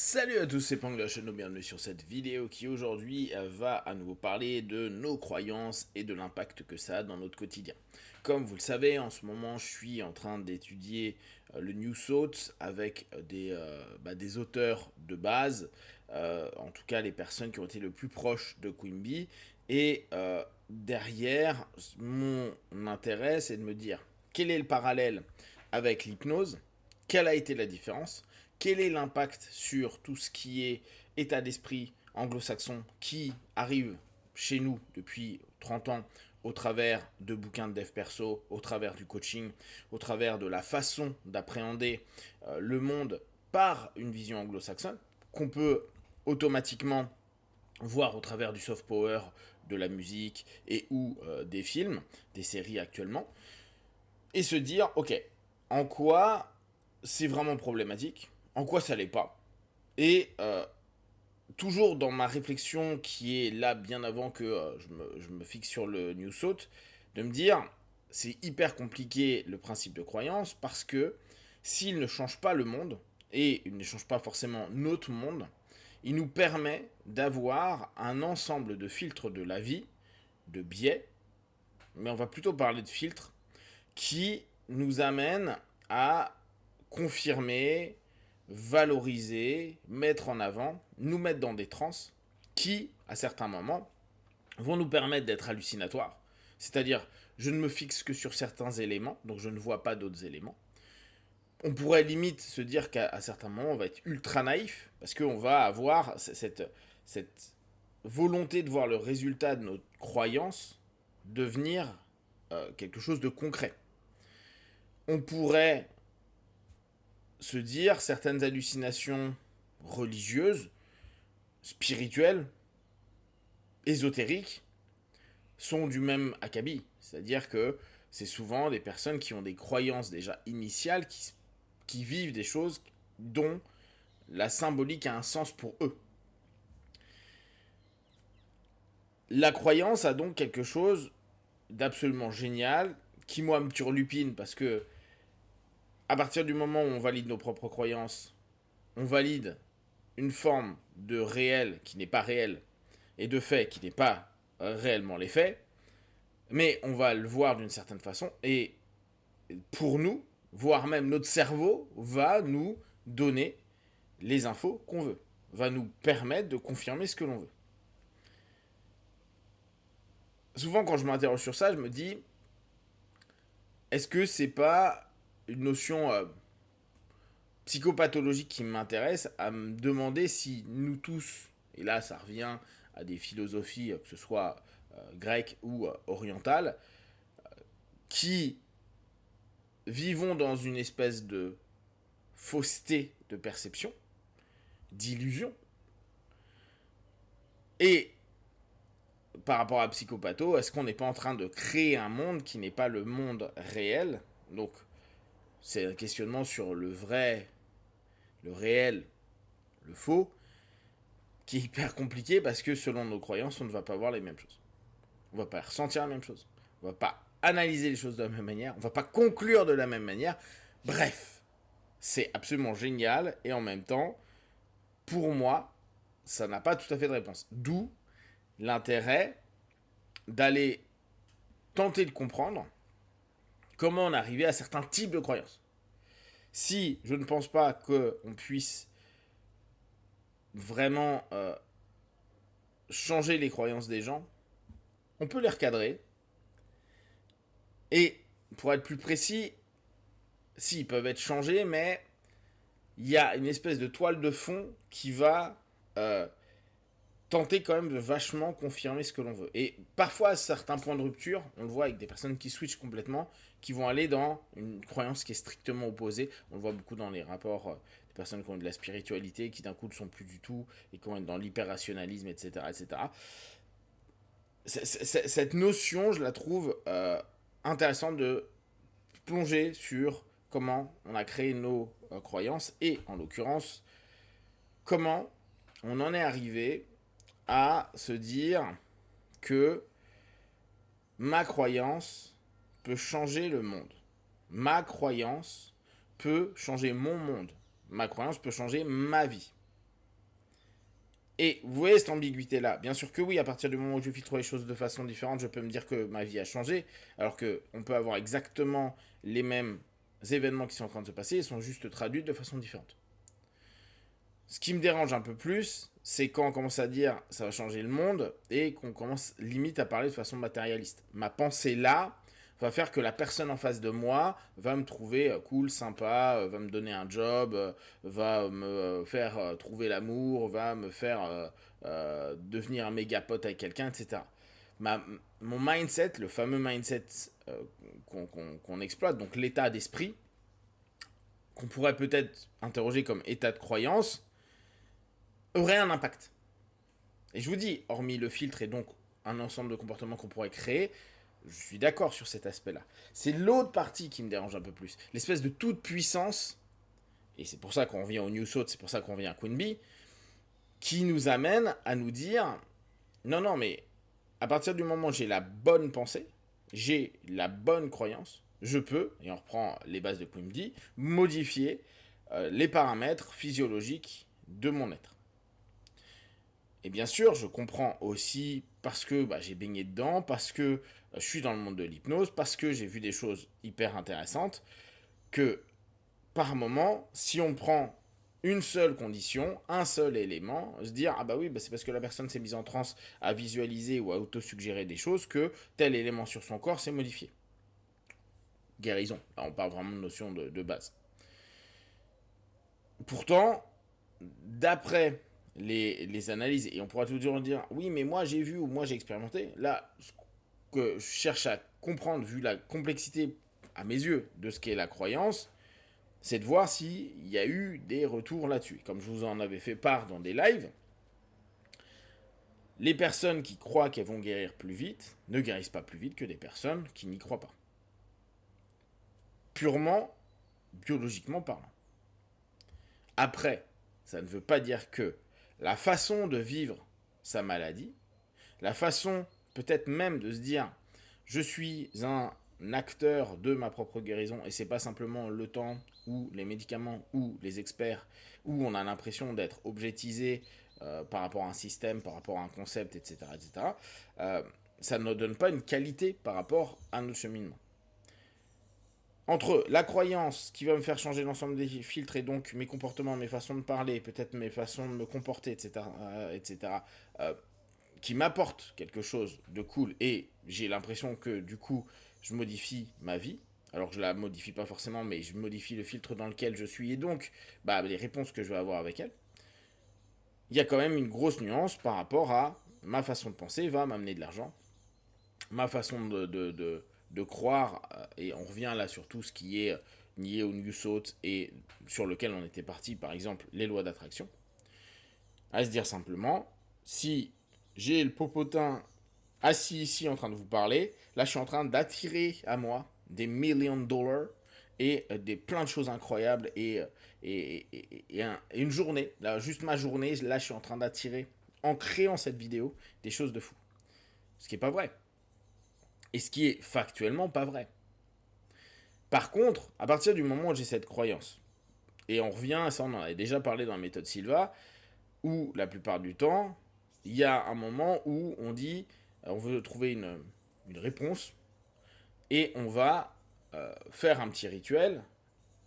Salut à tous, c'est Pang de la chaîne, bienvenue sur cette vidéo qui aujourd'hui va à nouveau parler de nos croyances et de l'impact que ça a dans notre quotidien. Comme vous le savez, en ce moment je suis en train d'étudier le New Thought avec des auteurs de base, en tout cas les personnes qui ont été le plus proches de Queen Bee, et derrière, mon intérêt c'est de me dire quel est le parallèle avec l'hypnose, quelle a été la différence, quel est l'impact sur tout ce qui est état d'esprit anglo-saxon qui arrive chez nous depuis 30 ans au travers de bouquins de dev perso, au travers du coaching, au travers de la façon d'appréhender le monde par une vision anglo-saxonne, qu'on peut automatiquement voir au travers du soft power, de la musique et ou des films, des séries actuellement, et se dire, ok, en quoi c'est vraiment problématique, en quoi ça l'est pas. Et toujours dans ma réflexion qui est là bien avant que je me fixe sur le New Thought, de me dire, c'est hyper compliqué le principe de croyance parce que s'il ne change pas le monde, et il ne change pas forcément notre monde, il nous permet d'avoir un ensemble de filtres de la vie, de biais, mais on va plutôt parler de filtres, qui nous amènent à confirmer, valoriser, mettre en avant, nous mettre dans des trans qui, à certains moments, vont nous permettre d'être hallucinatoires. C'est-à-dire, je ne me fixe que sur certains éléments, donc je ne vois pas d'autres éléments. On pourrait limite se dire qu'à certains moments, on va être ultra naïf, parce qu'on va avoir cette volonté de voir le résultat de notre croyance devenir quelque chose de concret. On pourrait se dire certaines hallucinations religieuses, spirituelles, ésotériques, sont du même acabit. C'est-à-dire que c'est souvent des personnes qui ont des croyances déjà initiales, qui vivent des choses dont la symbolique a un sens pour eux. La croyance a donc quelque chose d'absolument génial, qui moi me turlupine parce que à partir du moment où on valide nos propres croyances, on valide une forme de réel qui n'est pas réel et de fait qui n'est pas réellement les faits, mais on va le voir d'une certaine façon et pour nous, voire même notre cerveau va nous donner les infos qu'on veut, va nous permettre de confirmer ce que l'on veut. Souvent quand je m'interroge sur ça, je me dis, est-ce que c'est pas une notion psychopathologique qui m'intéresse à me demander si nous tous, et là ça revient à des philosophies, que ce soit grecques ou orientales, qui vivons dans une espèce de fausseté de perception, d'illusion, et par rapport à psychopatho, est-ce qu'on n'est pas en train de créer un monde qui n'est pas le monde réel? Donc c'est un questionnement sur le vrai, le réel, le faux, qui est hyper compliqué parce que selon nos croyances, on ne va pas voir les mêmes choses. On ne va pas ressentir la même chose. On ne va pas analyser les choses de la même manière. On ne va pas conclure de la même manière. Bref, c'est absolument génial et en même temps, pour moi, ça n'a pas tout à fait de réponse. D'où l'intérêt d'aller tenter de comprendre comment on arrivait à certains types de croyances. Si je ne pense pas qu'on puisse vraiment changer les croyances des gens, on peut les recadrer. Et pour être plus précis, si, ils peuvent être changés, mais il y a une espèce de toile de fond qui va tenter quand même de vachement confirmer ce que l'on veut. Et parfois, à certains points de rupture, on le voit avec des personnes qui switchent complètement, qui vont aller dans une croyance qui est strictement opposée. On le voit beaucoup dans les rapports des personnes qui ont de la spiritualité, qui d'un coup ne sont plus du tout, et qui vont être dans l'hyper-rationalisme, etc. etc. Cette notion, je la trouve intéressante de plonger sur comment on a créé nos croyances, et en l'occurrence, comment on en est arrivé à se dire que ma croyance peut changer le monde. Ma croyance peut changer mon monde. Ma croyance peut changer ma vie. Et vous voyez cette ambiguïté-là. Bien sûr que oui, à partir du moment où je filtre les choses de façon différente, je peux me dire que ma vie a changé, alors qu'on peut avoir exactement les mêmes événements qui sont en train de se passer, ils sont juste traduits de façon différente. Ce qui me dérange un peu plus, c'est quand on commence à dire ça va changer le monde et qu'on commence limite à parler de façon matérialiste. Ma pensée là va faire que la personne en face de moi va me trouver cool, sympa, va me donner un job, va me faire trouver l'amour, va me faire devenir un méga pote avec quelqu'un, etc. Mon mindset, le fameux mindset qu'on exploite, donc l'état d'esprit, qu'on pourrait peut-être interroger comme état de croyance, aurait un impact. Et je vous dis, hormis le filtre et donc un ensemble de comportements qu'on pourrait créer, je suis d'accord sur cet aspect-là. C'est l'autre partie qui me dérange un peu plus. L'espèce de toute puissance, et c'est pour ça qu'on revient au New Thought, c'est pour ça qu'on revient à Queen Bee, qui nous amène à nous dire, non, non, mais à partir du moment où j'ai la bonne pensée, j'ai la bonne croyance, je peux, et on reprend les bases de Queen Bee, modifier les paramètres physiologiques de mon être. Et bien sûr, je comprends aussi parce que j'ai baigné dedans, parce que je suis dans le monde de l'hypnose, parce que j'ai vu des choses hyper intéressantes, que par moment, si on prend une seule condition, un seul élément, se dire ah bah oui, c'est parce que la personne s'est mise en transe à visualiser ou à auto-suggérer des choses que tel élément sur son corps s'est modifié. Guérison. Là, on parle vraiment de notion de base. Pourtant, d'après les analyses, et on pourra toujours dire oui, mais moi j'ai vu ou moi j'ai expérimenté. Là, ce que je cherche à comprendre, vu la complexité à mes yeux de ce qu'est la croyance, c'est de voir s'il y a eu des retours là-dessus. Comme je vous en avais fait part dans des lives, les personnes qui croient qu'elles vont guérir plus vite ne guérissent pas plus vite que des personnes qui n'y croient pas. Purement biologiquement parlant. Après, ça ne veut pas dire que la façon de vivre sa maladie, la façon peut-être même de se dire je suis un acteur de ma propre guérison et c'est pas simplement le temps ou les médicaments ou les experts où on a l'impression d'être objetisé par rapport à un système, par rapport à un concept, etc. etc. Ça ne donne pas une qualité par rapport à notre cheminement. Entre la croyance qui va me faire changer l'ensemble des filtres et donc mes comportements, mes façons de parler, peut-être mes façons de me comporter, etc., qui m'apporte quelque chose de cool et j'ai l'impression que du coup je modifie ma vie, alors je la modifie pas forcément mais je modifie le filtre dans lequel je suis et donc les réponses que je vais avoir avec elle, il y a quand même une grosse nuance par rapport à ma façon de penser va m'amener de l'argent, ma façon de croire, et on revient là sur tout ce qui est lié au New Thought et sur lequel on était parti, par exemple les lois d'attraction, à se dire simplement, si j'ai le popotin assis ici en train de vous parler, là je suis en train d'attirer à moi des millions de dollars et plein de choses incroyables une journée, là juste ma journée, là je suis en train d'attirer en créant cette vidéo des choses de fou. Ce qui est pas vrai. Et ce qui est factuellement pas vrai. Par contre, à partir du moment où j'ai cette croyance, et on revient, ça on en avait déjà parlé dans la méthode Silva, où la plupart du temps, il y a un moment où on dit, on veut trouver une réponse, et on va faire un petit rituel,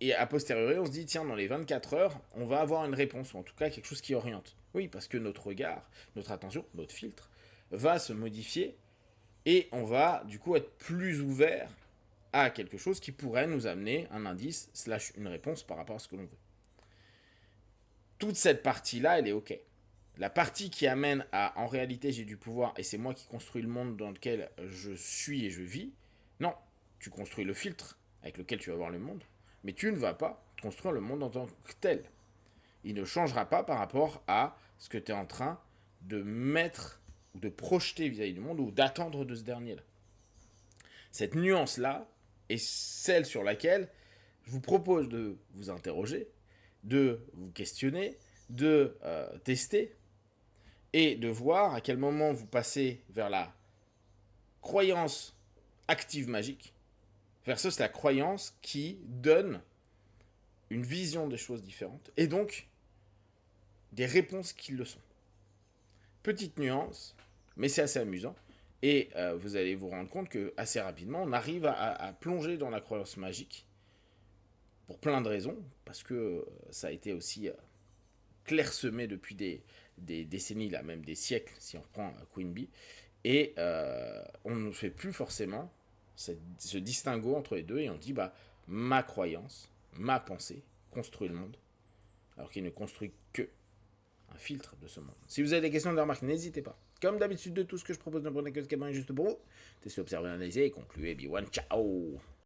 et a posteriori on se dit, tiens, dans les 24 heures, on va avoir une réponse, ou en tout cas quelque chose qui oriente. Oui, parce que notre regard, notre attention, notre filtre, va se modifier, et on va du coup être plus ouvert à quelque chose qui pourrait nous amener un indice / une réponse par rapport à ce que l'on veut. Toute cette partie-là, elle est OK. La partie qui amène à en réalité j'ai du pouvoir et c'est moi qui construis le monde dans lequel je suis et je vis, non, tu construis le filtre avec lequel tu vas voir le monde, mais tu ne vas pas construire le monde en tant que tel. Il ne changera pas par rapport à ce que tu es en train de mettre ou de projeter vis-à-vis du monde ou d'attendre de ce dernier-là. Cette nuance-là est celle sur laquelle je vous propose de vous interroger, de vous questionner, de tester et de voir à quel moment vous passez vers la croyance active magique versus la croyance qui donne une vision des choses différentes et donc des réponses qui le sont. Petite nuance, mais c'est assez amusant. Et vous allez vous rendre compte que assez rapidement, on arrive à plonger dans la croyance magique pour plein de raisons, parce que ça a été aussi clairsemé depuis des décennies, là, même des siècles, si on reprend Queen Bee. Et on ne fait plus forcément ce distinguo entre les deux, et on dit, bah, ma croyance, ma pensée construit le monde, alors qu'il ne construit que un filtre de ce monde. Si vous avez des questions, des remarques, n'hésitez pas. Comme d'habitude, de tout ce que je propose, ne prenez que ce qui est bon et juste pour vous. Testez, observez, analysez et concluez. Biwan, ciao.